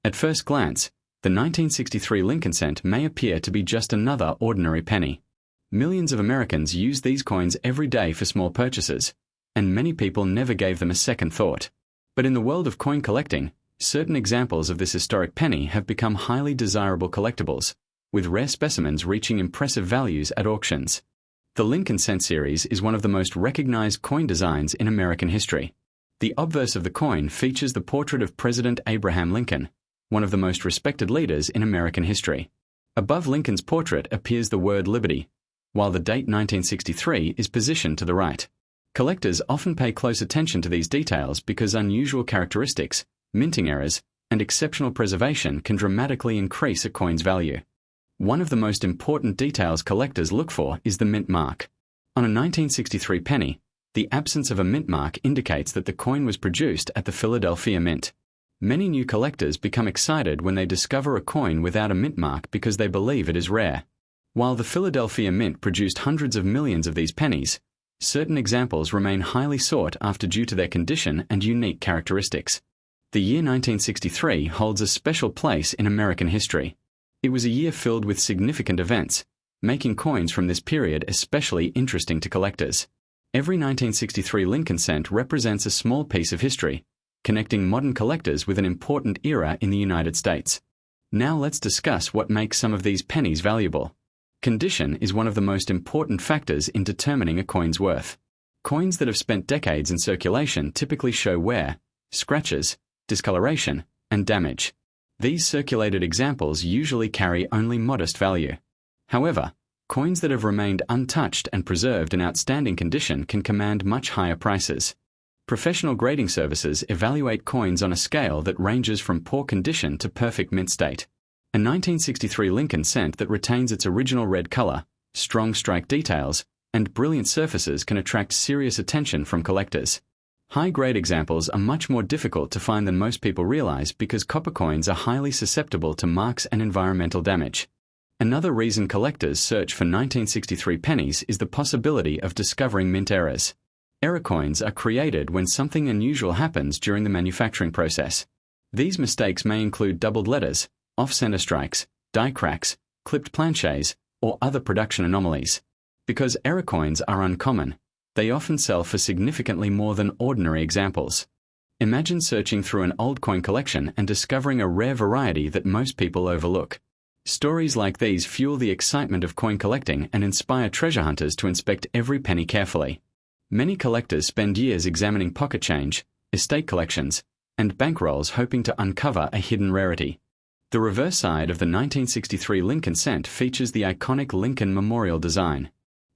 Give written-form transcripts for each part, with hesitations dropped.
At first glance, the 1963 Lincoln cent may appear to be just another ordinary penny. Millions of Americans use these coins every day for small purchases, and many people never gave them a second thought. But in the world of coin collecting, certain examples of this historic penny have become highly desirable collectibles, with rare specimens reaching impressive values at auctions. The Lincoln cent series is one of the most recognized coin designs in American history. The obverse of the coin features the portrait of President Abraham Lincoln, one of the most respected leaders in American history. Above Lincoln's portrait appears the word Liberty, while the date 1963 is positioned to the right. Collectors often pay close attention to these details because unusual characteristics, minting errors, and exceptional preservation can dramatically increase a coin's value. One of the most important details collectors look for is the mint mark. On a 1963 penny, the absence of a mint mark indicates that the coin was produced at the Philadelphia Mint. Many new collectors become excited when they discover a coin without a mint mark because they believe it is rare. While the Philadelphia Mint produced hundreds of millions of these pennies, certain examples remain highly sought after due to their condition and unique characteristics. The year 1963 holds a special place in American history. It was a year filled with significant events, making coins from this period especially interesting to collectors. Every 1963 Lincoln cent represents a small piece of history, connecting modern collectors with an important era in the United States. Now let's discuss what makes some of these pennies valuable. Condition is one of the most important factors in determining a coin's worth. Coins that have spent decades in circulation typically show wear, scratches, discoloration, and damage. These circulated examples usually carry only modest value. However, coins that have remained untouched and preserved in outstanding condition can command much higher prices. Professional grading services evaluate coins on a scale that ranges from poor condition to perfect mint state. A 1963 Lincoln cent that retains its original red color, strong strike details, and brilliant surfaces can attract serious attention from collectors. High-grade examples are much more difficult to find than most people realize because copper coins are highly susceptible to marks and environmental damage. Another reason collectors search for 1963 pennies is the possibility of discovering mint errors. Error coins are created when something unusual happens during the manufacturing process. These mistakes may include doubled letters, off-center strikes, die cracks, clipped planchets, or other production anomalies. Because error coins are uncommon, they often sell for significantly more than ordinary examples. Imagine searching through an old coin collection and discovering a rare variety that most people overlook. Stories like these fuel the excitement of coin collecting and inspire treasure hunters to inspect every penny carefully. Many collectors spend years examining pocket change, estate collections, and bankrolls hoping to uncover a hidden rarity. The reverse side of the 1963 Lincoln cent features the iconic Lincoln Memorial design.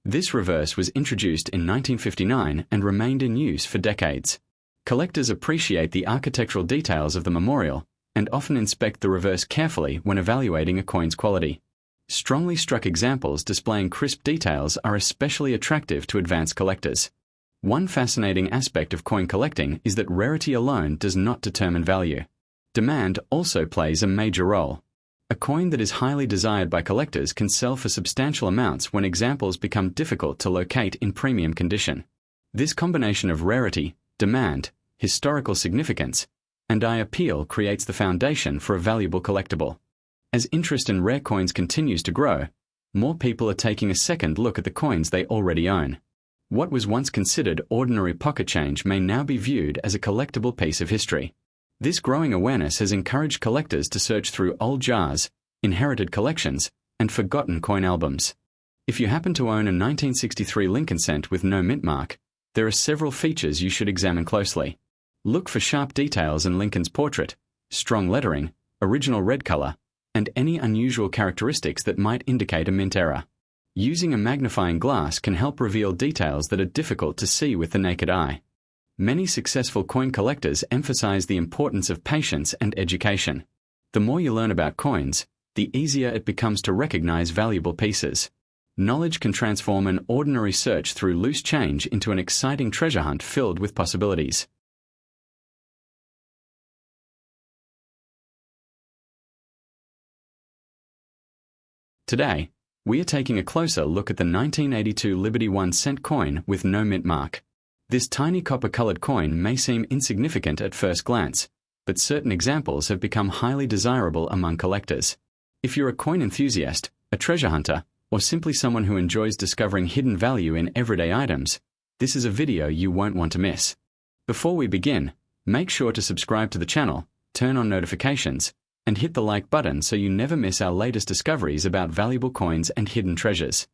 This reverse was introduced in 1959 and remained in use for decades. Collectors appreciate the architectural details of the memorial and often inspect the reverse carefully when evaluating a coin's quality. Strongly struck examples displaying crisp details are especially attractive to advanced collectors. One fascinating aspect of coin collecting is that rarity alone does not determine value. Demand also plays a major role. A coin that is highly desired by collectors can sell for substantial amounts when examples become difficult to locate in premium condition. This combination of rarity, demand, historical significance, and eye appeal creates the foundation for a valuable collectible. As interest in rare coins continues to grow, more people are taking a second look at the coins they already own. What was once considered ordinary pocket change may now be viewed as a collectible piece of history. This growing awareness has encouraged collectors to search through old jars, inherited collections, and forgotten coin albums. If you happen to own a 1963 Lincoln cent with no mint mark, there are several features you should examine closely. Look for sharp details in Lincoln's portrait, strong lettering, original red color, and any unusual characteristics that might indicate a mint error. Using a magnifying glass can help reveal details that are difficult to see with the naked eye. Many successful coin collectors emphasize the importance of patience and education. The more you learn about coins, the easier it becomes to recognize valuable pieces. Knowledge can transform an ordinary search through loose change into an exciting treasure hunt filled with possibilities. Today, we are taking a closer look at the 1982 Liberty 1 cent coin with no mint mark. This tiny copper-colored coin may seem insignificant at first glance, but certain examples have become highly desirable among collectors. If you're a coin enthusiast, a treasure hunter, or simply someone who enjoys discovering hidden value in everyday items, this is a video you won't want to miss. Before we begin, make sure to subscribe to the channel, turn on notifications, and hit the like button so you never miss our latest discoveries about valuable coins and hidden treasures.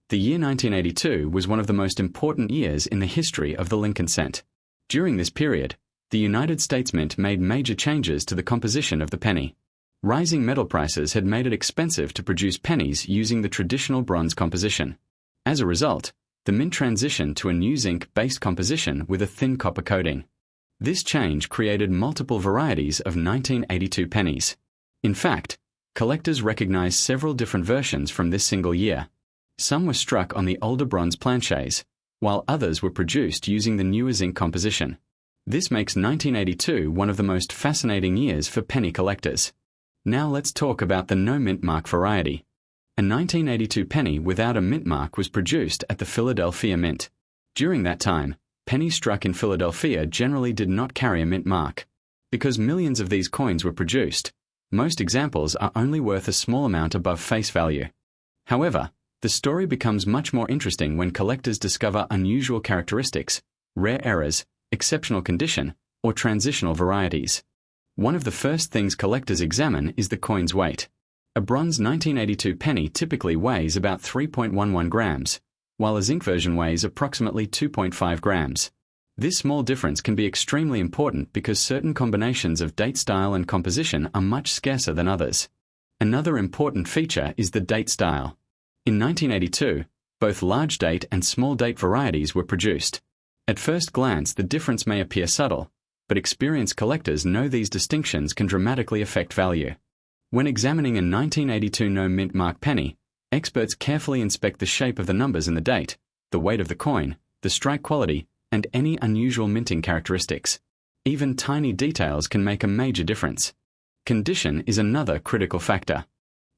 The year 1982 was one of the most important years in the history of the Lincoln cent. During this period, the United States Mint made major changes to the composition of the penny. Rising metal prices had made it expensive to produce pennies using the traditional bronze composition. As a result, the mint transitioned to a new zinc-based composition with a thin copper coating. This change created multiple varieties of 1982 pennies. In fact, collectors recognize several different versions from this single year. Some were struck on the older bronze planchets, while others were produced using the newer zinc composition. This makes 1982 one of the most fascinating years for penny collectors. Now let's talk about the no mint mark variety. A 1982 penny without a mint mark was produced at the Philadelphia Mint. During that time, pennies struck in Philadelphia generally did not carry a mint mark. Because millions of these coins were produced, most examples are only worth a small amount above face value. However, the story becomes much more interesting when collectors discover unusual characteristics, rare errors, exceptional condition, or transitional varieties. One of the first things collectors examine is the coin's weight. A bronze 1982 penny typically weighs about 3.11 grams, while a zinc version weighs approximately 2.5 grams. This small difference can be extremely important because certain combinations of date style and composition are much scarcer than others. Another important feature is the date style. In 1982, both large date and small date varieties were produced. At first glance, the difference may appear subtle, but experienced collectors know these distinctions can dramatically affect value. When examining a 1982 no mint mark penny, experts carefully inspect the shape of the numbers in the date, the weight of the coin, the strike quality, and any unusual minting characteristics. Even tiny details can make a major difference. Condition is another critical factor.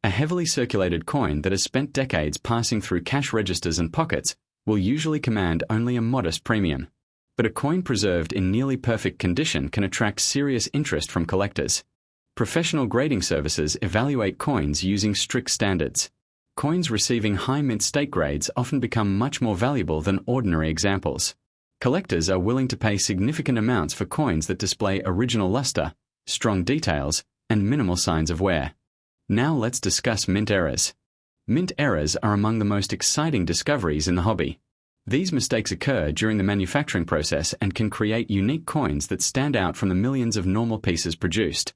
A heavily circulated coin that has spent decades passing through cash registers and pockets will usually command only a modest premium. But a coin preserved in nearly perfect condition can attract serious interest from collectors. Professional grading services evaluate coins using strict standards. Coins receiving high mint state grades often become much more valuable than ordinary examples. Collectors are willing to pay significant amounts for coins that display original luster, strong details, and minimal signs of wear. Now let's discuss mint errors. Mint errors are among the most exciting discoveries in the hobby. These mistakes occur during the manufacturing process and can create unique coins that stand out from the millions of normal pieces produced.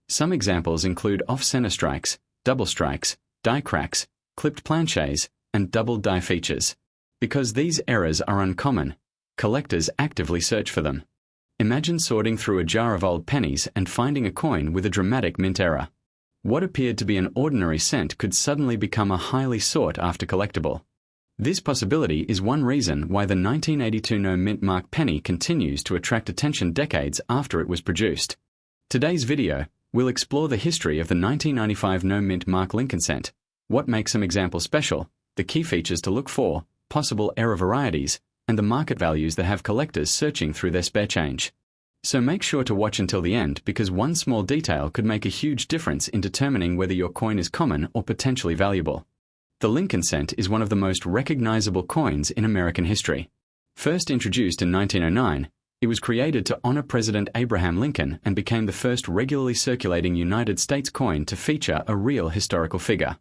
Some examples include off-center strikes, double strikes, die cracks, clipped planchets, and double die features. Because these errors are uncommon, collectors actively search for them. Imagine sorting through a jar of old pennies and finding a coin with a dramatic mint error. What appeared to be an ordinary cent could suddenly become a highly sought-after collectible. This possibility is one reason why the 1982 no mint mark penny continues to attract attention decades after it was produced. Today's video, we'll explore the history of the 1995 no mint mark Lincoln cent, what makes some examples special, the key features to look for, possible error varieties, and the market values that have collectors searching through their spare change. So make sure to watch until the end because one small detail could make a huge difference in determining whether your coin is common or potentially valuable. The Lincoln cent is one of the most recognizable coins in American history. First introduced in 1909, it was created to honor President Abraham Lincoln and became the first regularly circulating United States coin to feature a real historical figure.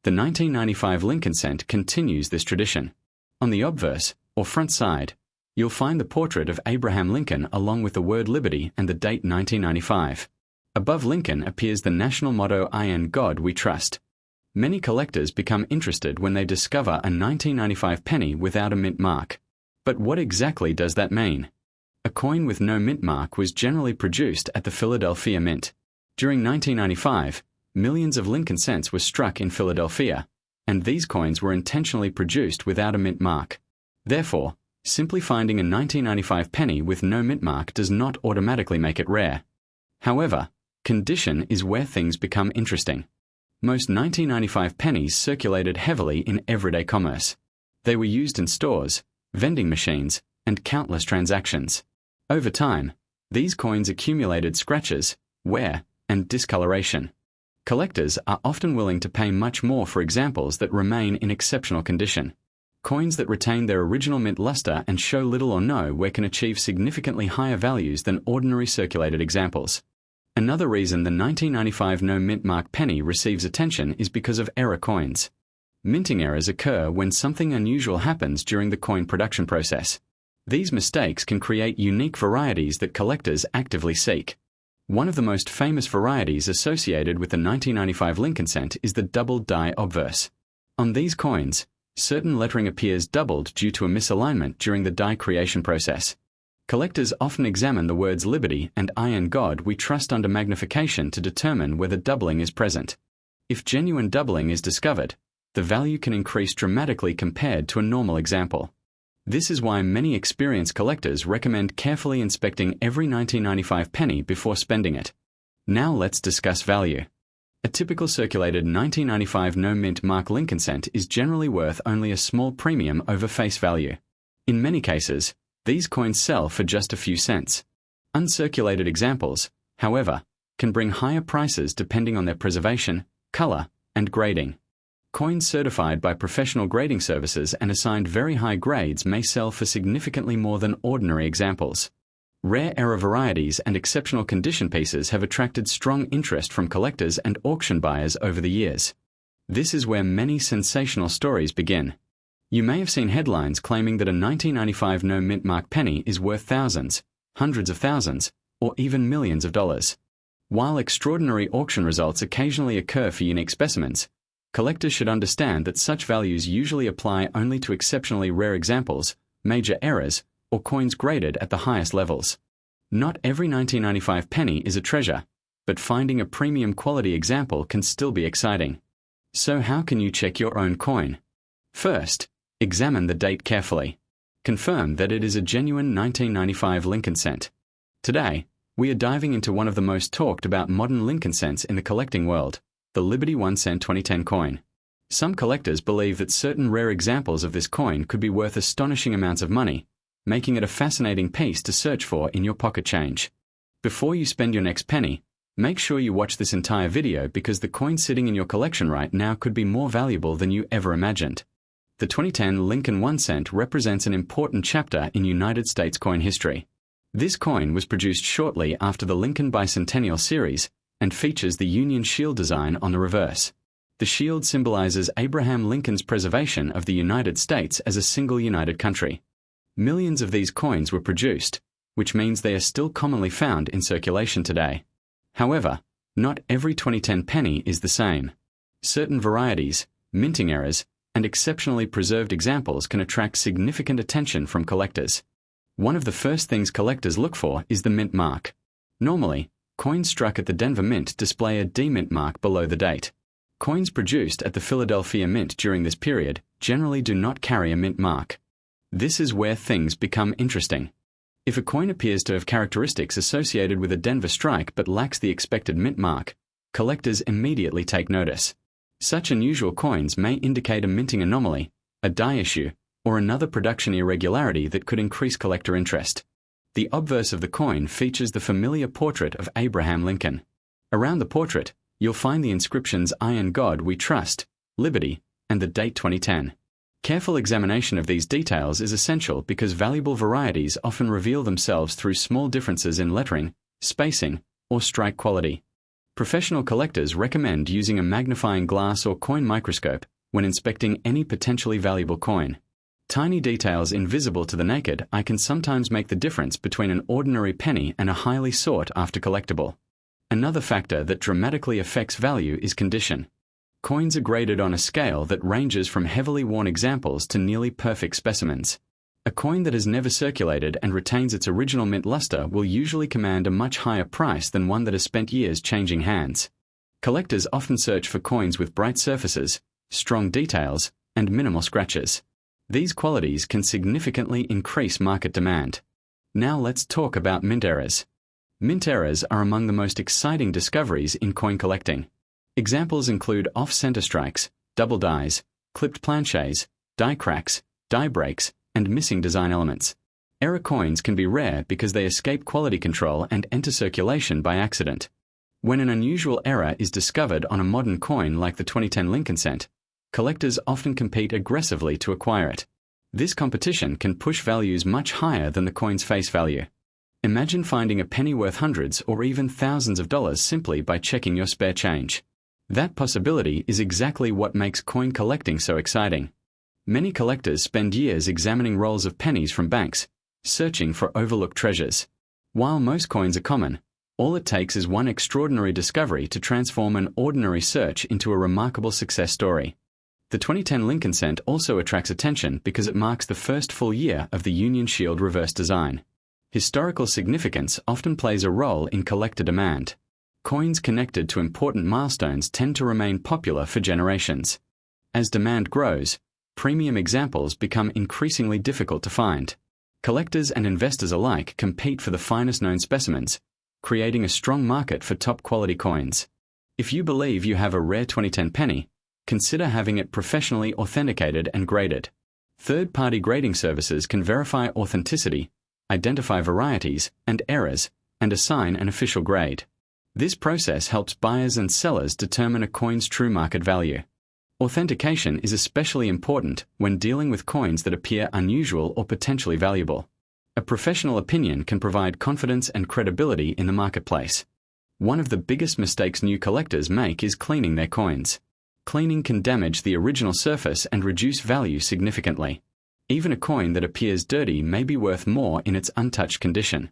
The 1995 Lincoln cent continues this tradition. On the obverse, or front side, you'll find the portrait of Abraham Lincoln along with the word Liberty and the date 1995. Above Lincoln appears the national motto "I and God we trust." Many collectors become interested when they discover a 1995 penny without a mint mark. But what exactly does that mean? A coin with no mint mark was generally produced at the Philadelphia Mint. During 1995, millions of Lincoln cents were struck in Philadelphia, and these coins were intentionally produced without a mint mark. Therefore, simply finding a 1995 penny with no mint mark does not automatically make it rare. However, condition is where things become interesting. Most 1995 pennies circulated heavily in everyday commerce. They were used in stores, vending machines, and countless transactions. Over time, These coins accumulated scratches, wear, and discoloration. Collectors are often willing to pay much more for examples that remain in exceptional condition. Coins that retain their original mint luster and show little or no wear can achieve significantly higher values than ordinary circulated examples. Another reason the 1995 no mint mark penny receives attention is because of error coins. Minting errors occur when something unusual happens during the coin production process. These mistakes can create unique varieties that collectors actively seek. One of the most famous varieties associated with the 1995 Lincoln cent is the double die obverse. On these coins, certain lettering appears doubled due to a misalignment during the die creation process. Collectors often examine the words Liberty and I and God We Trust under magnification to determine whether doubling is present. If genuine doubling is discovered, the value can increase dramatically compared to a normal example. This is why many experienced collectors recommend carefully inspecting every 1995 penny before spending it. Now let's discuss value. A typical circulated 1995 no mint mark Lincoln cent is generally worth only a small premium over face value. In many cases, these coins sell for just a few cents. Uncirculated examples, however, can bring higher prices depending on their preservation, color, and grading. Coins certified by professional grading services and assigned very high grades may sell for significantly more than ordinary examples. Rare error varieties and exceptional condition pieces have attracted strong interest from collectors and auction buyers over the years. This is where many sensational stories begin. You may have seen headlines claiming that a 1995 no mint mark penny is worth thousands, hundreds of thousands, or even millions of dollars. While extraordinary auction results occasionally occur for unique specimens, collectors should understand that such values usually apply only to exceptionally rare examples, major errors, or coins graded at the highest levels. Not every 1995 penny is a treasure, but finding a premium quality example can still be exciting. So how can you check your own coin? First, examine the date carefully. Confirm that it is a genuine 1995 Lincoln cent. Today, we are diving into one of the most talked about modern Lincoln cents in the collecting world, the Liberty 1 cent 2010 coin. Some collectors believe that certain rare examples of this coin could be worth astonishing amounts of money, making it a fascinating piece to search for in your pocket change. Before you spend your next penny, make sure you watch this entire video because the coin sitting in your collection right now could be more valuable than you ever imagined. The 2010 Lincoln 1 cent represents an important chapter in United States coin history. This coin was produced shortly after the Lincoln Bicentennial Series and features the Union Shield design on the reverse. The shield symbolizes Abraham Lincoln's preservation of the United States as a single united country. Millions of these coins were produced, which means they are still commonly found in circulation today. However, not every 2010 penny is the same. Certain varieties, minting errors, and exceptionally preserved examples can attract significant attention from collectors. One of the first things collectors look for is the mint mark. Normally, coins struck at the Denver Mint display a D-mint mark below the date. Coins produced at the Philadelphia Mint during this period generally do not carry a mint mark. This is where things become interesting. If a coin appears to have characteristics associated with a Denver strike but lacks the expected mint mark, collectors immediately take notice. Such unusual coins may indicate a minting anomaly, a die issue, or another production irregularity that could increase collector interest. The obverse of the coin features the familiar portrait of Abraham Lincoln. Around the portrait, you'll find the inscriptions I and God We Trust, Liberty, and the date 2010. Careful examination of these details is essential because valuable varieties often reveal themselves through small differences in lettering, spacing, or strike quality. Professional collectors recommend using a magnifying glass or coin microscope when inspecting any potentially valuable coin. Tiny details invisible to the naked eye can sometimes make the difference between an ordinary penny and a highly sought-after collectible. Another factor that dramatically affects value is condition. Coins are graded on a scale that ranges from heavily worn examples to nearly perfect specimens. A coin that has never circulated and retains its original mint luster will usually command a much higher price than one that has spent years changing hands. Collectors often search for coins with bright surfaces, strong details, and minimal scratches. These qualities can significantly increase market demand. Now let's talk about mint errors. Mint errors are among the most exciting discoveries in coin collecting. Examples include off-center strikes, double dies, clipped planchets, die cracks, die breaks, and missing design elements. Error coins can be rare because they escape quality control and enter circulation by accident. When an unusual error is discovered on a modern coin like the 2010 Lincoln cent, collectors often compete aggressively to acquire it. This competition can push values much higher than the coin's face value. Imagine finding a penny worth hundreds or even thousands of dollars simply by checking your spare change. That possibility is exactly what makes coin collecting so exciting. Many collectors spend years examining rolls of pennies from banks, searching for overlooked treasures. While most coins are common, all it takes is one extraordinary discovery to transform an ordinary search into a remarkable success story. The 2010 Lincoln cent also attracts attention because it marks the first full year of the Union Shield reverse design. Historical significance often plays a role in collector demand. Coins connected to important milestones tend to remain popular for generations. As demand grows, premium examples become increasingly difficult to find. Collectors and investors alike compete for the finest known specimens, creating a strong market for top-quality coins. If you believe you have a rare 2010 penny, consider having it professionally authenticated and graded. Third-party grading services can verify authenticity, identify varieties and errors, and assign an official grade. This process helps buyers and sellers determine a coin's true market value. Authentication is especially important when dealing with coins that appear unusual or potentially valuable. A professional opinion can provide confidence and credibility in the marketplace. One of the biggest mistakes new collectors make is cleaning their coins. Cleaning can damage the original surface and reduce value significantly. Even a coin that appears dirty may be worth more in its untouched condition.